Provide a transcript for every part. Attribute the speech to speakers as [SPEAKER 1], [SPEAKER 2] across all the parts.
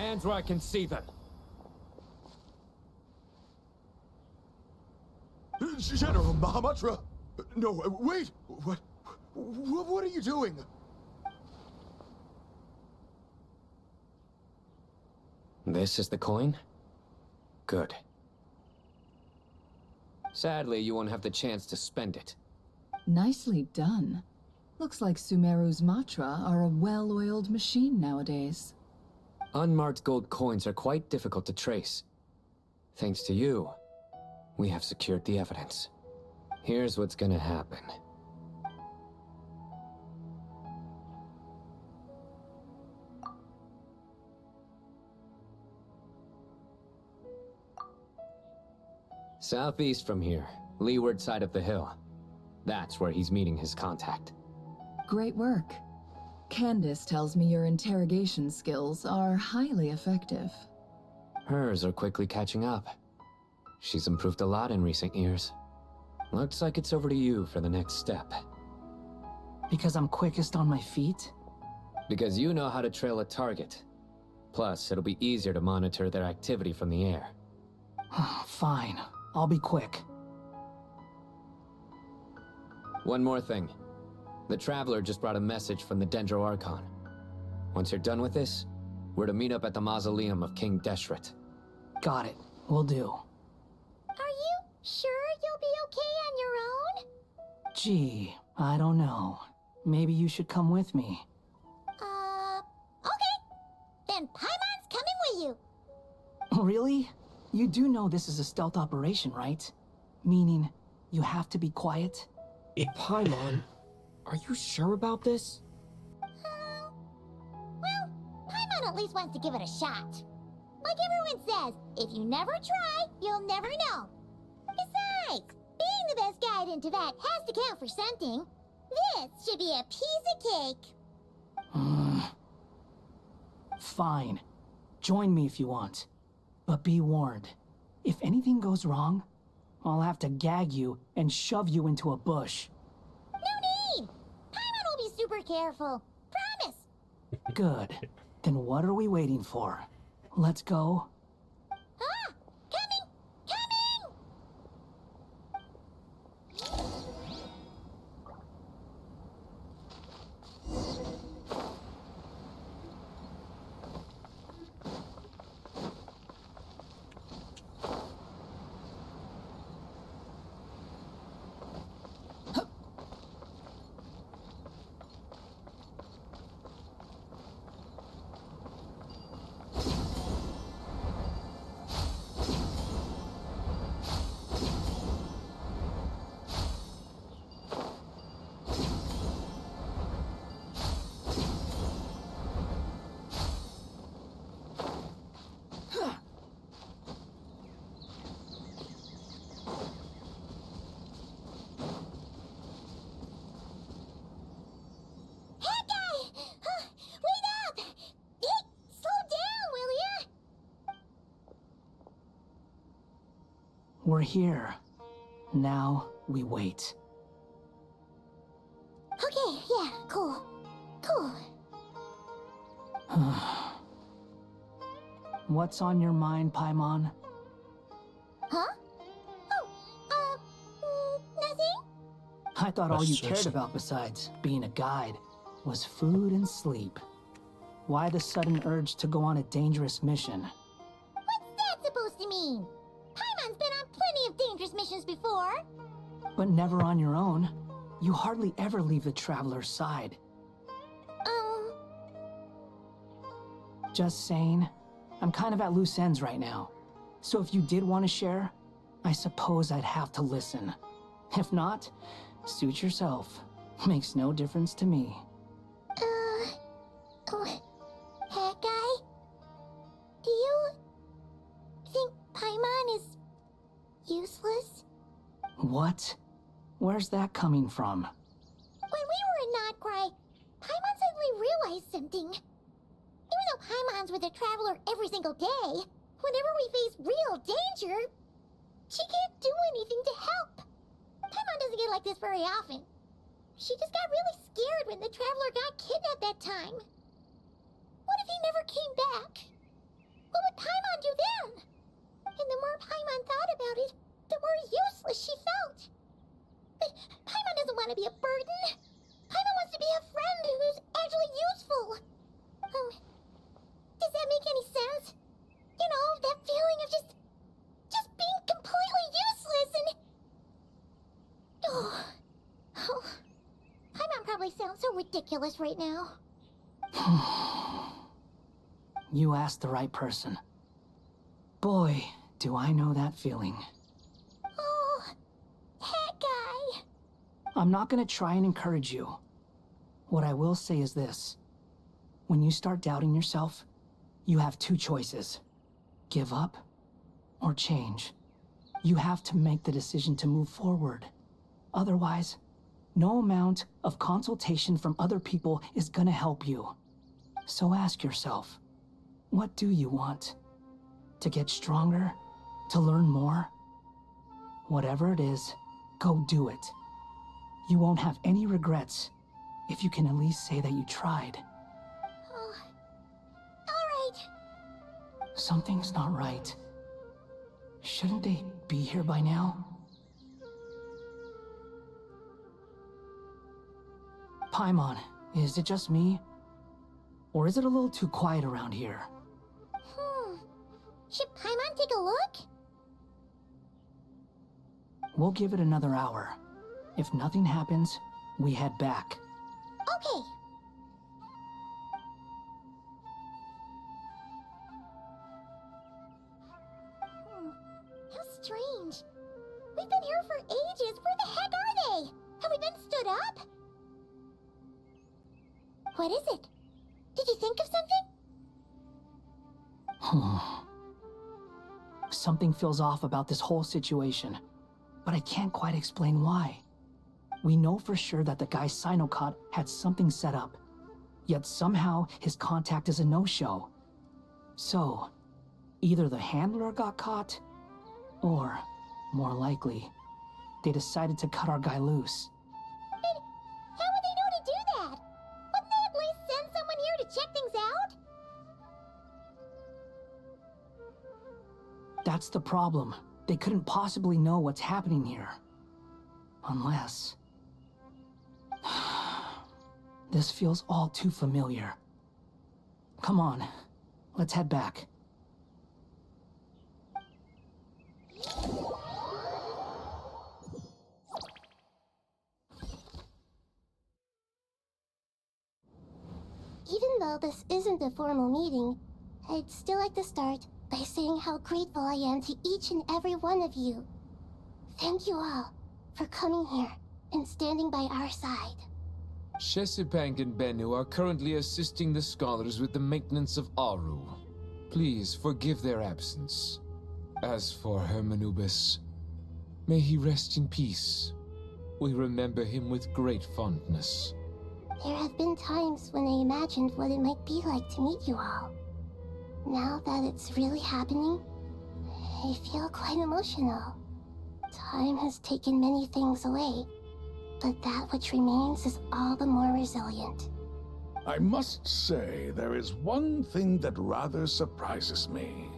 [SPEAKER 1] Hands where I can see them.
[SPEAKER 2] General Mahamatra! No, wait! What are you doing?
[SPEAKER 1] This is the coin? Good. Sadly, you won't have the chance to spend it.
[SPEAKER 3] Nicely done. Looks like Sumeru's Matra are a well-oiled machine nowadays.
[SPEAKER 1] Unmarked gold coins are quite difficult to trace. Thanks to you, we have secured the evidence. Here's what's gonna happen. Southeast from here, leeward side of the hill. That's where he's meeting his contact.
[SPEAKER 3] Great work. Candace tells me your interrogation skills are highly effective.
[SPEAKER 1] Hers are quickly catching up. She's improved a lot in recent years. Looks like it's over to you for the next step.
[SPEAKER 4] Because I'm quickest on my feet?
[SPEAKER 1] Because you know how to trail a target. Plus, it'll be easier to monitor their activity from the air.
[SPEAKER 4] Fine. I'll be quick.
[SPEAKER 1] One more thing. The Traveler just brought a message from the Dendro Archon. Once you're done with this, we're to meet up at the mausoleum of King Deshret.
[SPEAKER 4] Got it. Will do.
[SPEAKER 5] Are you sure you'll be okay on your own?
[SPEAKER 4] Gee, I don't know. Maybe you should come with me.
[SPEAKER 5] Okay. Then Paimon's coming with you.
[SPEAKER 4] Really? You do know this is a stealth operation, right? Meaning, you have to be quiet?
[SPEAKER 6] Paimon, are you sure about this?
[SPEAKER 5] Well, Paimon at least wants to give it a shot. Like everyone says, if you never try, you'll never know. Besides, being the best guide in Tibet has to count for something. This should be a piece of cake.
[SPEAKER 4] Fine. Join me if you want. But be warned. If anything goes wrong, I'll have to gag you and shove you into a bush.
[SPEAKER 5] No need! Paimon will be super careful. Promise!
[SPEAKER 4] Good. Then what are we waiting for? Let's go.
[SPEAKER 5] Ah! Coming! Coming!
[SPEAKER 4] We're here. Now we wait.
[SPEAKER 5] Okay, yeah, cool. Cool.
[SPEAKER 4] What's on your mind, Paimon?
[SPEAKER 5] Huh? Nothing?
[SPEAKER 4] I thought all you
[SPEAKER 6] Question.
[SPEAKER 4] cared about besides being a guide was food and sleep. Why the sudden urge to go on a dangerous mission?
[SPEAKER 5] What's that supposed to mean? Paimon's been on plenty of dangerous missions before.
[SPEAKER 4] But never on your own. You hardly ever leave the Traveler's side. Just saying. I'm kind of at loose ends right now. So if you did want to share, I suppose I'd have to listen. If not, suit yourself. Makes no difference to me.
[SPEAKER 5] Hat guy? Do you think Paimon is useless?
[SPEAKER 4] What? Where's that coming from?
[SPEAKER 5] When we were in Notcry, Paimon suddenly realized something. Even though Paimon's with the Traveler every single day, whenever we face real danger, she can't do anything to help. Paimon doesn't get like this very often. She just got really scared when the Traveler got kidnapped that time. What if he never came back? just being completely useless and... Oh, Paimon probably sounds so ridiculous right now.
[SPEAKER 4] You asked the right person. Boy, do I know that feeling.
[SPEAKER 5] Oh, that guy.
[SPEAKER 4] I'm not gonna try and encourage you. What I will say is this. When you start doubting yourself, you have two choices. Give up or change. You have to make the decision to move forward. Otherwise, no amount of consultation from other people is gonna help you. So ask yourself, what do you want? To get stronger? To learn more? Whatever it is, go do it. You won't have any regrets if you can at least say that you tried.
[SPEAKER 5] Oh, all right.
[SPEAKER 4] Something's not right. Shouldn't they be here by now? Paimon, is it just me? Or is it a little too quiet around here?
[SPEAKER 5] Should Paimon take a look?
[SPEAKER 4] We'll give it another hour. If nothing happens, we head back.
[SPEAKER 5] Okay. How strange. We've been here for ages. Where the heck are they? Have we been stood up? What is it? Did you think of something?
[SPEAKER 4] Something feels off about this whole situation, but I can't quite explain why. We know for sure that the guy Sinocot had something set up, yet somehow his contact is a no-show. So, either the handler got caught, or, more likely, they decided to cut our guy loose.
[SPEAKER 5] And how would they know to do that? Wouldn't they at least send someone here to check things out?
[SPEAKER 4] That's the problem. They couldn't possibly know what's happening here. Unless... This feels all too familiar. Come on, let's head back.
[SPEAKER 5] Even though this isn't a formal meeting, I'd still like to start by saying how grateful I am to each and every one of you. Thank you all for coming here and standing by our side.
[SPEAKER 7] Shesipank and Bennu are currently assisting the scholars with the maintenance of Aru. Please forgive their absence. As for Hermanubis, may he rest in peace. We remember him with great fondness.
[SPEAKER 5] There have been times when I imagined what it might be like to meet you all. Now that it's really happening, I feel quite emotional. Time has taken many things away, but that which remains is all the more resilient.
[SPEAKER 8] I must say, there is one thing that rather surprises me.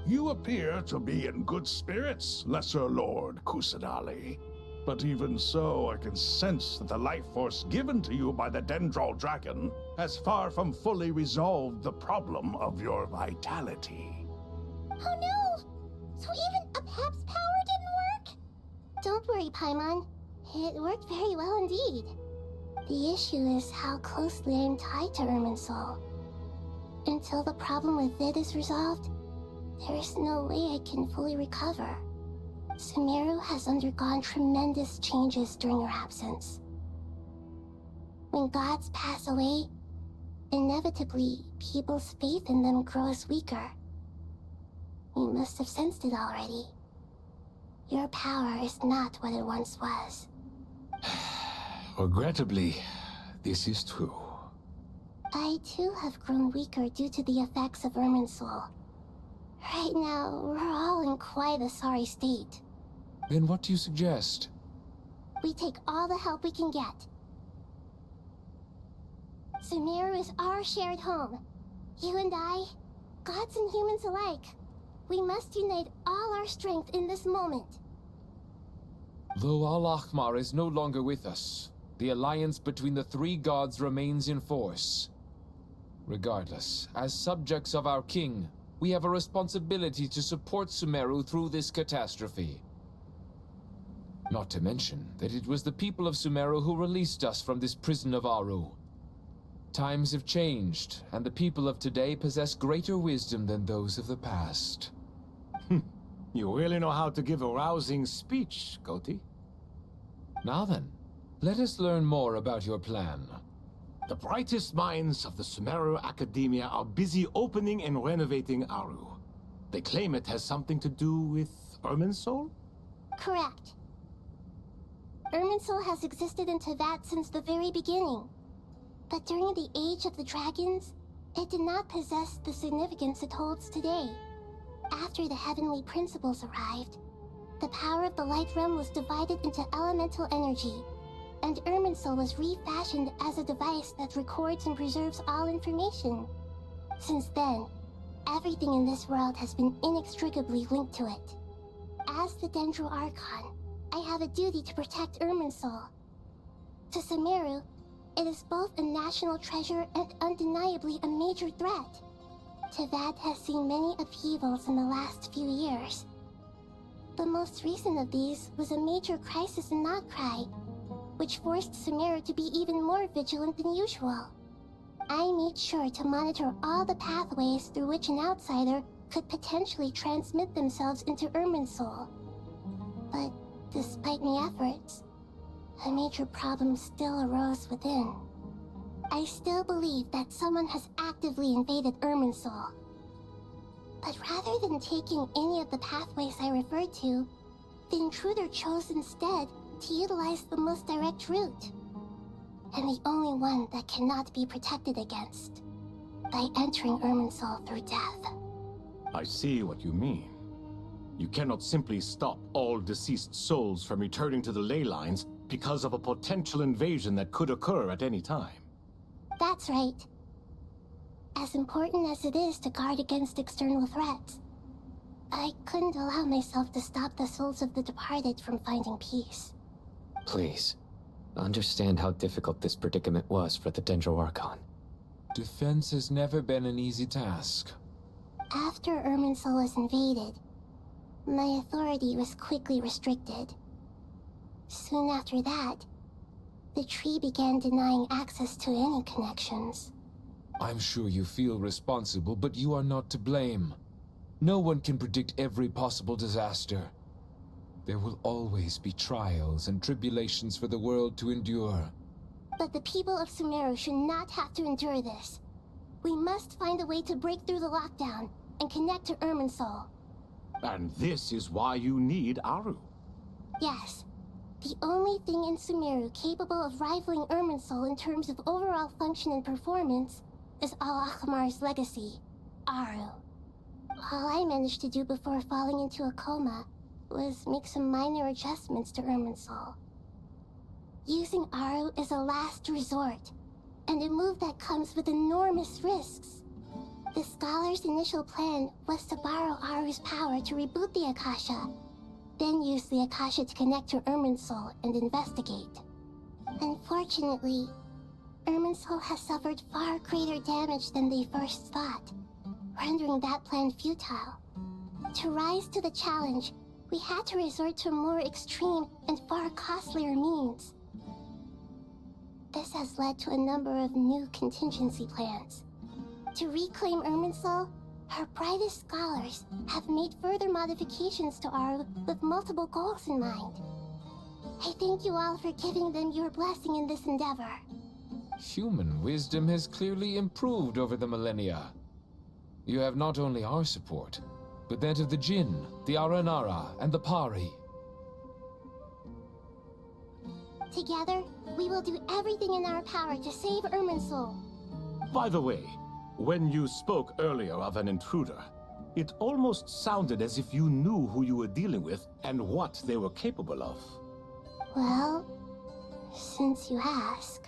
[SPEAKER 8] You appear to be in good spirits, Lesser Lord Kusadali. But even so, I can sense that the life force given to you by the Dendral Dragon has far from fully resolved the problem of your vitality.
[SPEAKER 5] Oh no! So even Apep's power didn't work? Don't worry, Paimon. It worked very well indeed. The issue is how closely I'm tied to Irminsul. Until the problem with it is resolved, there is no way I can fully recover. Sumeru has undergone tremendous changes during your absence. When gods pass away, inevitably, people's faith in them grows weaker. You must have sensed it already. Your power is not what it once was.
[SPEAKER 9] Regrettably, this is true.
[SPEAKER 5] I too have grown weaker due to the effects of Irminsul. Right now, we're all in quite a sorry state.
[SPEAKER 7] Then what do you suggest?
[SPEAKER 5] We take all the help we can get. Sumeru is our shared home. You and I, gods and humans alike. We must unite all our strength in this moment.
[SPEAKER 7] Though Al-Ahmar is no longer with us, the alliance between the three gods remains in force. Regardless, as subjects of our king, We have a responsibility to support Sumeru through this catastrophe. Not to mention that it was the people of Sumeru who released us from this prison of Aru. Times have changed, and the people of today possess greater wisdom than those of the past.
[SPEAKER 10] You really know how to give a rousing speech, Goti.
[SPEAKER 7] Now then, let us learn more about your plan.
[SPEAKER 10] The brightest minds of the Sumeru Academia are busy opening and renovating Aru. They claim it has something to do with Irminsul?
[SPEAKER 5] Correct. Irminsul has existed in Teyvat since the very beginning. But during the Age of the Dragons, it did not possess the significance it holds today. After the heavenly principles arrived, the power of the Light Realm was divided into elemental energy, and Irminsul was refashioned as a device that records and preserves all information. Since then, everything in this world has been inextricably linked to it. As the Dendro Archon, I have a duty to protect Irminsul. To Sumeru, it is both a national treasure and undeniably a major threat. Teyvat has seen many upheavals in the last few years. The most recent of these was a major crisis in Notcry, which forced Sumeru to be even more vigilant than usual. I made sure to monitor all the pathways through which an outsider could potentially transmit themselves into Irminsul. But despite my efforts, a major problem still arose within. I still believe that someone has actively invaded Irminsul. But rather than taking any of the pathways I referred to, the intruder chose instead to utilize the most direct route, and the only one that cannot be protected against, by entering Irminsul through death.
[SPEAKER 10] I see what you mean. You cannot simply stop all deceased souls from returning to the ley lines because of a potential invasion that could occur at any time.
[SPEAKER 5] That's right. As important as it is to guard against external threats, I couldn't allow myself to stop the souls of the departed from finding peace.
[SPEAKER 1] Please, understand how difficult this predicament was for the Dendro Archon.
[SPEAKER 7] Defense has never been an easy task.
[SPEAKER 5] After Irminsul was invaded, my authority was quickly restricted. Soon after that, the tree began denying access to any connections.
[SPEAKER 7] I'm sure you feel responsible, but you are not to blame. No one can predict every possible disaster. There will always be trials and tribulations for the world to endure.
[SPEAKER 5] But the people of Sumeru should not have to endure this. We must find a way to break through the lockdown and connect to Irminsul.
[SPEAKER 10] And this is why you need Aru.
[SPEAKER 5] Yes. The only thing in Sumeru capable of rivaling Irminsul in terms of overall function and performance is Al-Akhmar's legacy, Aru. All I managed to do before falling into a coma was make some minor adjustments to Irminsul. Using Aru is a last resort, and a move that comes with enormous risks. The Scholar's initial plan was to borrow Aru's power to reboot the Akasha, then use the Akasha to connect to Irminsul and investigate. Unfortunately, Irminsul has suffered far greater damage than they first thought, rendering that plan futile. To rise to the challenge, we had to resort to more extreme and far costlier means. This has led to a number of new contingency plans. To reclaim Irminsul, our brightest scholars have made further modifications to Aru with multiple goals in mind. I thank you all for giving them your blessing in this endeavor.
[SPEAKER 7] Human wisdom has clearly improved over the millennia. You have not only our support, but that of the Jinn, the Aranara, and the Pari.
[SPEAKER 5] Together, we will do everything in our power to save Irminsul.
[SPEAKER 10] By the way, when you spoke earlier of an intruder, it almost sounded as if you knew who you were dealing with and what they were capable of.
[SPEAKER 5] Well, since you ask...